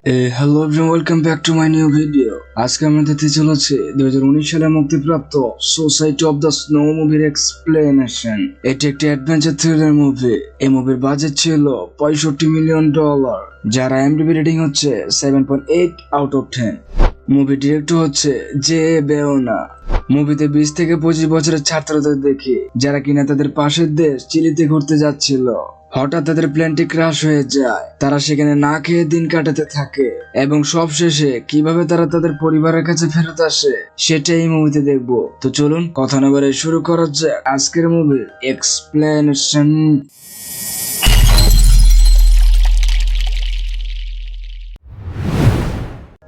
Hello everyone, welcome back to my new video. আজকে আমরা দেখতে চলেছি 2019 সালে মুক্তিপ্রাপ্ত সোসাইটি অফ দ্য স্নো মুভির এক্সপ্লেনেশন। এটি একটি অ্যাডভেঞ্চার থ্রিলার মুভি। এই মুভির বাজেট ছিল $65 মিলিয়ন, যার IMDb রেটিং হচ্ছে 7.8 আউট অফ 10। মুভি ডিরেক্টর হচ্ছে জে বেওনা। মুভিতে 20 থেকে 25 বছরের ছাত্রদের দেখি, যারা কিনা তাদের পাশের দেশ চিলিতে ঘুরতে যাচ্ছিল। হঠাৎ তাদের প্লেনটি ক্রাশ হয়ে যায়। তারা সেখানে না খেয়ে দিন কাটাতে থাকে এবং সব শেষে কিভাবে তারা তাদের পরিবারের কাছে ফেরত আসে সেটাই এই মুভিতে দেখবো। তো চলুন কথা না বাড়িয়ে শুরু করা যাক আজকের মুভির এক্সপ্লেনেশন।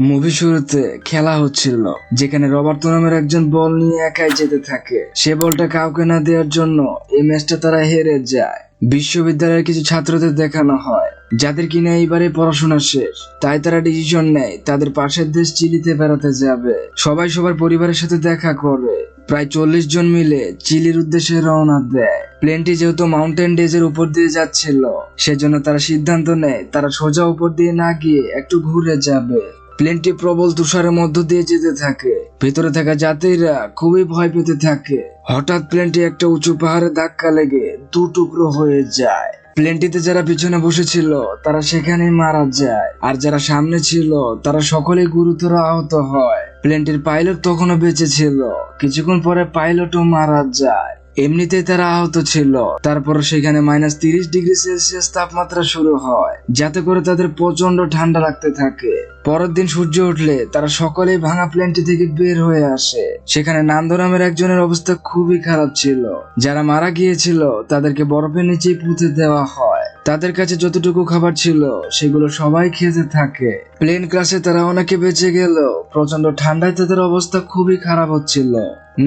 মুভি শুরুতে খেলা হচ্ছিল, যেখানে রবার্তো নামের একজন বল নিয়ে একাই যেতে থাকে। সে বলটা কাউকে না দেওয়ার জন্য এই ম্যাচটা তারা হেরে যায়। বিশ্ববিদ্যালয়ের কিছু ছাত্রদের দেখানো হয়, যাদের কিনা এইবারে পড়াশোনা শেষ। তাই তারা ডিসিশন নেয় তাদের পাশের দেশ চিলিতে বেড়াতে যাবে। সবাই সবার পরিবারের সাথে দেখা করে প্রায় 40 জন মিলে চিলির উদ্দেশ্যে রওনা দেয়। প্লেনটি যেহেতু মাউন্টেন ডেজের উপর দিয়ে যাচ্ছিল, সেজন্য তারা সিদ্ধান্ত নেয় তারা সোজা উপর দিয়ে না গিয়ে একটু ঘুরে যাবে। প্লেনটি প্রবল তুষারের মধ্য দিয়ে যেতে থাকে। ভেতরে থাকা যাত্রীরা খুবই ভয় পেতে থাকে। হঠাৎ প্লেনটি একটা উঁচু পাহাড়ে ধাক্কা লেগে দু টুকরো হয়ে যায়। প্লেনটিতে যারা পিছনে বসেছিল তারা সেখানেই মারা যায়, আর যারা সামনে ছিল তারা সকলেই গুরুতর আহত হয়। প্লেনটির পাইলট তখনও বেঁচে ছিল। কিছুক্ষণ পরে পাইলটও মারা যায়। এমনিতেই তারা আহত ছিল। তারপর সেখানে -30°C তাপমাত্রা শুরু হয়, যাতে করে তাদের প্রচন্ড ঠান্ডা লাগতে থাকে। পরের দিন সূর্য উঠলে তারা সকলেই ভাঙা প্লেনটি থেকে বের হয়ে আসে। সেখানে নান্দো নামের একজনের অবস্থা খুবই খারাপ ছিল। যারা মারা গিয়েছিল তাদেরকে বরফের নিচেই পুঁতে দেওয়া হয়। তাদের কাছে যতটুকু খাবার ছিল সেগুলো সবাই খেতে থাকে। প্লেন ক্রাশে তারা অনেকে বেঁচে গেল। প্রচন্ড ঠান্ডায় তাদের অবস্থা খুবই খারাপ হচ্ছিল।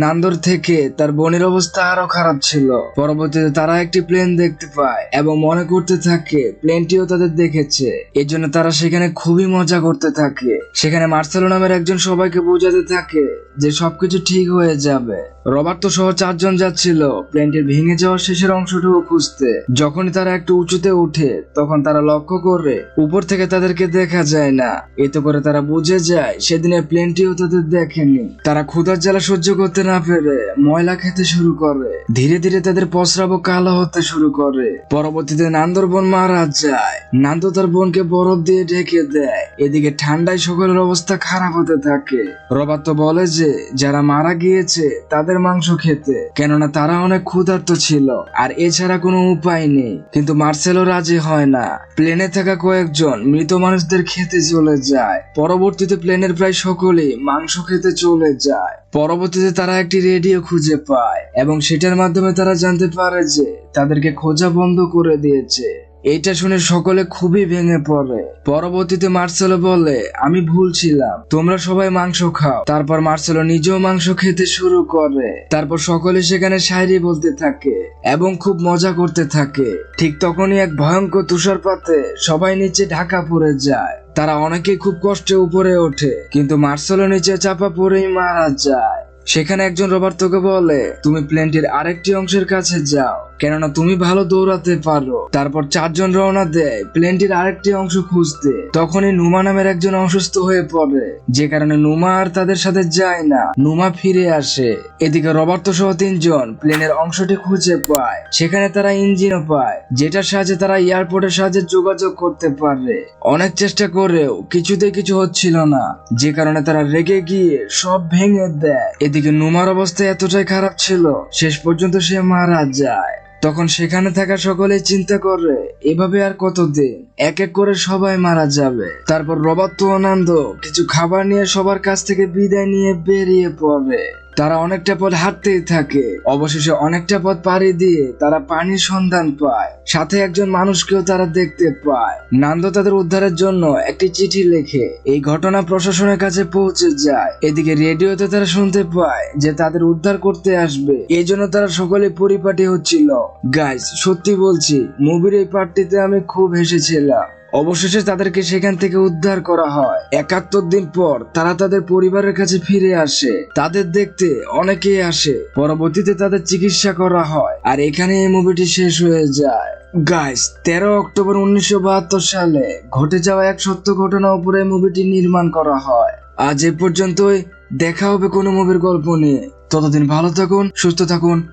নান্দোর থেকে তার বোনের অবস্থা আরো খারাপ ছিল। পরবর্তীতে তারা একটি প্লেন দেখতে পায় এবং মনে করতে থাকে প্লেনটিও তাদের দেখেছে। এর জন্য তারা সেখানে খুবই মজা করতে থাকে। সেখানে মার্সেলো নামের একজন সবাইকে বোঝাতে থাকে যে সবকিছু ঠিক হয়ে যাবে। রবার্তো সহ 4 জন যাচ্ছিল প্লেনটির ভেঙে যাওয়ার শেষের অংশটুকু খুঁজতে। যখনই তারা একটু উঁচুতে উঠে তখন তারা লক্ষ্য করে উপর থেকে তাদেরকে দেখা যায় না। এতে করে তারা বুঝে যায় সেদিনের প্লেনটিও তাদের দেখেনি। তারা ক্ষুধার জ্বালা সহ্য করতে না পেরে ময়লা খেতে শুরু করে। ধীরে ধীরে তাদের প্রস্রাবও কালো হতে শুরু করে। পরবর্তীতে নান্দোর বোন মারা যায়। নান্দো তার বোনকে বরফ দিয়ে ঢেকে দেয়। এদিকে ঠান্ডায় সকলের অবস্থা খারাপ হতে থাকে। রবার্তো বলে যে যারা মারা গিয়েছে তাদের মাংস খেতে, কেননা তারা অনেক ক্ষুধার্ত ছিল আর এছাড়া কোনো উপায় নেই। কিন্তু মার্সেলো রাজি হয় না। প্লেনে থাকা কয়েকজন মৃত মানুষদের খেতে চলে যায়। পরবর্তীতে প্লেনের প্রায় সকলেই মাংস খেতে চলে যায়। পরবর্তীতে তারা একটি রেডিও খুঁজে পায় এবং সেটার মাধ্যমে তারা জানতে পারে যে তাদেরকে খোঁজা বন্ধ করে দিয়েছে। এইটা শুনে সকলে খুবই ভেঙে পড়ে। পরবর্তীতে মার্সেলো বলে, আমি ভুল ছিলাম, তোমরা সবাই মাংস খাও। তারপর মার্সেলো নিজেও মাংস খেতে শুরু করে। তারপর সকলে সেখানে শায়রি বলতে থাকে এবং খুব মজা করতে থাকে। ঠিক তখনই এক ভয়ঙ্কর তুষারপাতে সবাই নিচে ঢাকা পড়ে যায়। তারা অনেকেই খুব কষ্টে উপরে ওঠে, কিন্তু মার্সেলো নিচে চাপা পড়েই মারা যায়। সেখানে একজন রবার্তোকে বলে, তুমি প্লেনটির আরেকটি অংশের কাছে যাও, কেননা তুমি ভালো দৌড়াতে পারো। তারপর 4 জন রওনা দেয় প্লেনটির আরেকটি অংশ খুঁজতে। তখনই নুমা নামের একজন অসুস্থ হয়ে পড়ে, যে কারণে নুমা আর তাদের সাথে যায় না। নুমা ফিরে আসে। এদিকে রবার্তো সহ 3 জন প্লেনের অংশটি খুঁজে পায়। সেখানে তারা ইঞ্জিনও পায়, যেটার সাহায্যে তারা এয়ারপোর্টের সাহায্যে যোগাযোগ করতে পারে। অনেক চেষ্টা করেও কিছুতেই কিছু হচ্ছিল না, যে কারণে তারা রেগে গিয়ে সব ভেঙে দেয়। এদিকে নুমার অবস্থা এতটাই খারাপ ছিল, শেষ পর্যন্ত সে মারা যায়। তখন সেখানে থাকা সকলেই চিন্তা করে এভাবে আর কতদিন, এক এক করে সবাই মারা যাবে। তারপর রবার্তো ও নান্দো কিছু খাবার নিয়ে সবার কাছ থেকে বিদায় নিয়ে বেরিয়ে পড়ে। তারা অনেকটা পথ হাঁটতেই থাকে। অবশেষে অনেকটা পথ পাড়ি দিয়ে তারা পানির সন্ধান পায়। সাথে একজন মানুষকেও তারা দেখতে পায়। নান্দো তাদের উদ্ধারের জন্য একটি চিঠি লেখে। এই ঘটনা প্রশাসনের কাছে পৌঁছে যায়। এদিকে রেডিওতে তারা শুনতে পায় যে তাদের উদ্ধার করতে আসবে। এই জন্য তারা সকলে পরিপাটি হচ্ছিল। গাইস, সত্যি বলছি, মুভির এই পার্টটিতে আমি খুব হেসেছিলাম। অবশেষে তাদেরকে সেখান থেকে উদ্ধার করা হয়। 71 দিন পর তারা তাদের পরিবারের কাছে ফিরে আসে। তাদের দেখতে অনেকেই আসে। পরবর্তীতে তাদের চিকিৎসা করা হয়। আর এখানে এই মুভিটি শেষ হয়ে যায়। গাইস, 13 অক্টোবর 1972 সালে ঘটে যাওয়া এক সত্য ঘটনার উপরে মুভিটি নির্মাণ করা হয়। আজ এ পর্যন্তই, দেখা হবে কোনো মুভির গল্প নিয়ে। ততদিন ভালো থাকুন, সুস্থ থাকুন।